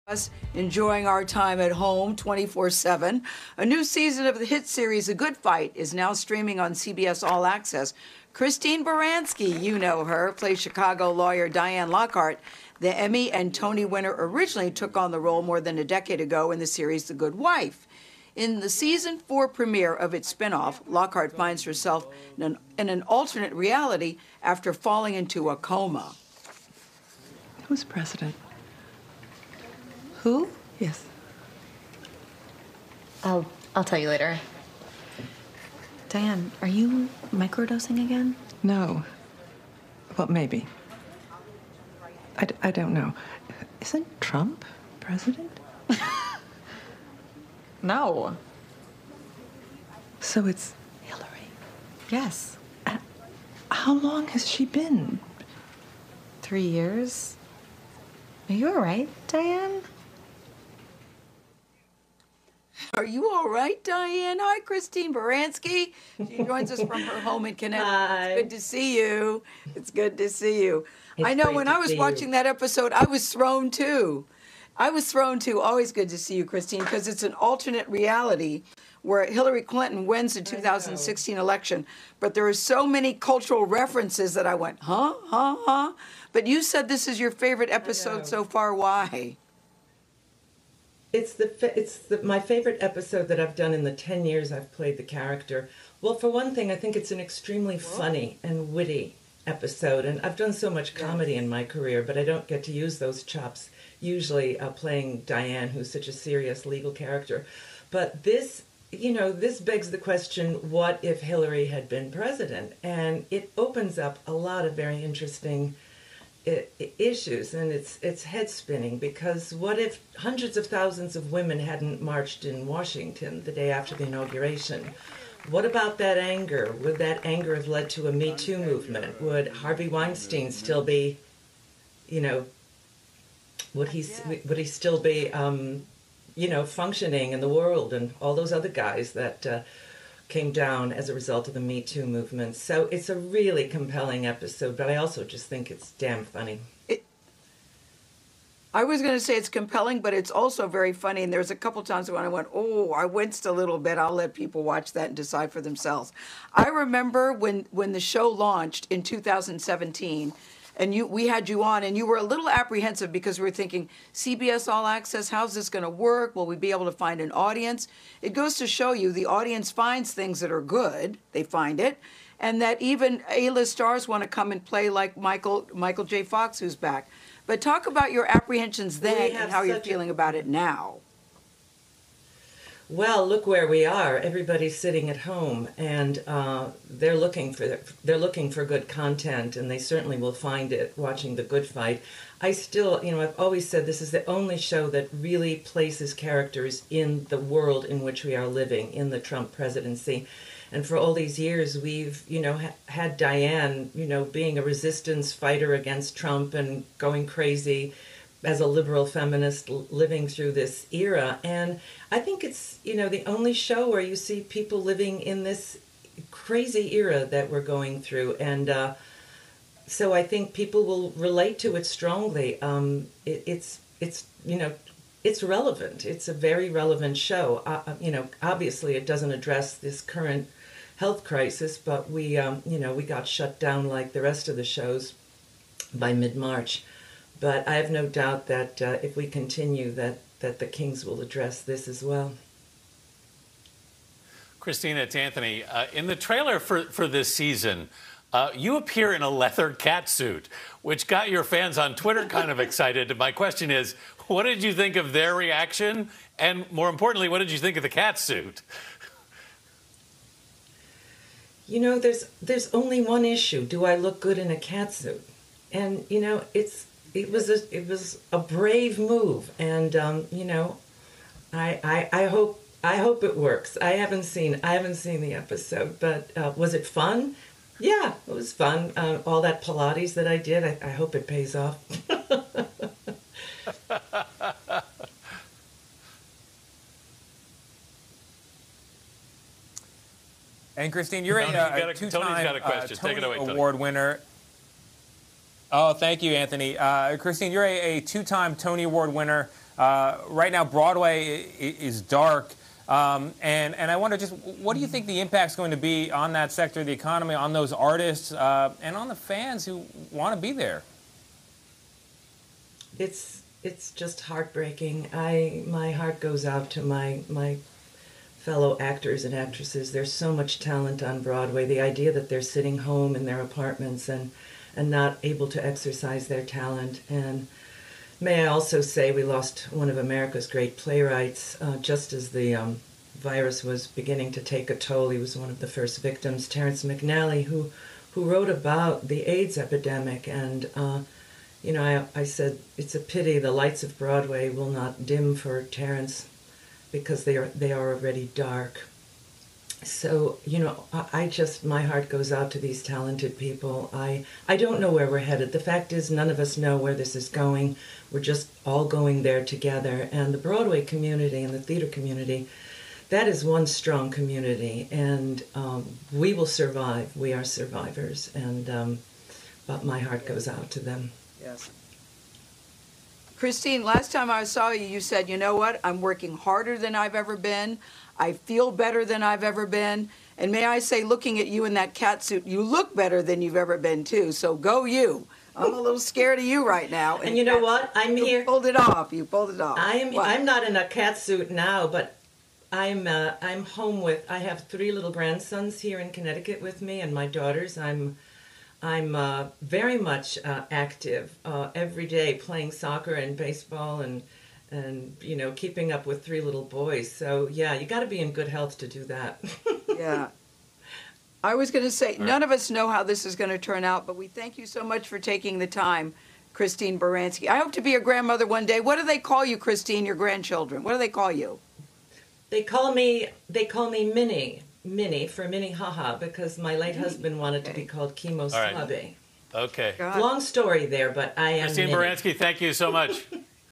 Us enjoying our time at home 24/7. A new season of the hit series A Good Fight is now streaming on CBS All Access. Christine Baranski, you know her, plays Chicago lawyer Diane Lockhart. The Emmy and Tony winner originally took on the role more than a decade ago in the series The Good Wife. In the season 4 premiere of its spinoff, Lockhart finds herself in an alternate reality after falling into a coma. Who's president? Who? Yes. I'll tell you later. Diane, are you microdosing again? No. Well, maybe. I don't know. Isn't Trump president? No. So it's Hillary. Yes. How long has she been? 3 years. Are you all right, Diane? Are you all right, Diane? Hi, Christine Baranski. She joins us from her home in Connecticut. Hi. It's good to see you. It's good to see you. It's I know great when to I was see watching you. that episode, I was thrown too. Always good to see you, Christine, because it's an alternate reality where Hillary Clinton wins the 2016 election. But there are so many cultural references that I went, huh? But you said this is your favorite episode so far. Why? It's my favorite episode that I've done in the 10 years I've played the character. Well, for one thing, I think it's an extremely funny and witty episode. And I've done so much comedy in my career, but I don't get to use those chops, usually playing Diane, who's such a serious legal character. But this, this begs the question, what if Hillary had been president? And it opens up a lot of very interesting issues, and it's head spinning, because what if hundreds of thousands of women hadn't marched in Washington the day after the inauguration? What about that anger? Would that anger have led to a Me Too movement? Would Harvey Weinstein still be, would he still be, functioning in the world, and all those other guys that came down as a result of the Me Too movement? So it's a really compelling episode, but I also just think it's damn funny. I was going to say it's compelling, but it's also very funny. And there's a couple times when I went, I winced a little bit. I'll let people watch that and decide for themselves. I remember when the show launched in 2017, and we had you on, and you were a little apprehensive because we were thinking, CBS All Access, how's this going to work? Will we be able to find an audience? It goes to show you the audience finds things that are good. They find it. And that even A-list stars want to come and play, like Michael J. Fox, who's back. But talk about your apprehensions then and how you're feeling about it now. Well, look where we are. Everybody's sitting at home, and they're looking for good content, and they certainly will find it watching The Good Fight. I still, I've always said this is the only show that really places characters in the world in which we are living, in the Trump presidency. And for all these years, we've, had Diane, being a resistance fighter against Trump and going crazy as a liberal feminist living through this era. And I think it's, the only show where you see people living in this crazy era that we're going through. And so I think people will relate to it strongly. It's relevant. It's a very relevant show. Obviously it doesn't address this current health crisis, but we got shut down like the rest of the shows by mid-March. But I have no doubt that if we continue, that the Kings will address this as well. Christina, it's Anthony. In the trailer for this season, you appear in a leather cat suit, which got your fans on Twitter kind of excited. My question is, what did you think of their reaction? And more importantly, what did you think of the cat suit? There's only one issue. Do I look good in a cat suit? And, it was a brave move. And, I hope it works. I haven't seen the episode, but was it fun? Yeah, it was fun. All that Pilates that I did, I hope it pays off. And Christine, you're a two-time Tony Award winner. Oh, thank you, Anthony. Christine, you're a two-time Tony Award winner. Right now, Broadway is dark. And I wonder just, what do you think the impact's going to be on that sector of the economy, on those artists, and on the fans who want to be there? It's just heartbreaking. My heart goes out to my fellow actors and actresses. There's so much talent on Broadway. The idea that they're sitting home in their apartments and not able to exercise their talent. And may I also say we lost one of America's great playwrights just as the virus was beginning to take a toll. He was one of the first victims, Terrence McNally, who wrote about the AIDS epidemic. And you know, I said it's a pity the lights of Broadway will not dim for Terrence, because they are already dark. So, you know, my heart goes out to these talented people. I don't know where we're headed. The fact is, none of us know where this is going. We're just all going there together. And the Broadway community and the theater community, that is one strong community. And we will survive. We are survivors. And but my heart goes out to them. Yes. Christine, last time I saw you, you said, you know what, I'm working harder than I've ever been. I feel better than I've ever been. And may I say, looking at you in that cat suit, you look better than you've ever been, too. So go you. I'm a little scared of you right now. And you know what? I'm here. You pulled it off. You pulled it off. I'm not in a cat suit now, but I'm home with, I have 3 little grandsons here in Connecticut with me, and my daughters. I'm very much active every day, playing soccer and baseball and you know, keeping up with 3 little boys. So yeah, you got to be in good health to do that. Yeah. I was going to say, none of us know how this is going to turn out, but we thank you so much for taking the time, Christine Baranski. I hope to be a grandmother one day. What do they call you, Christine, your grandchildren? What do they call you? They call me Minnie for Minnie Haha, because my late husband wanted to be called Chemo Slubby. Okay. Long story there, but I am Christine Minnie. Baranski, thank you so much.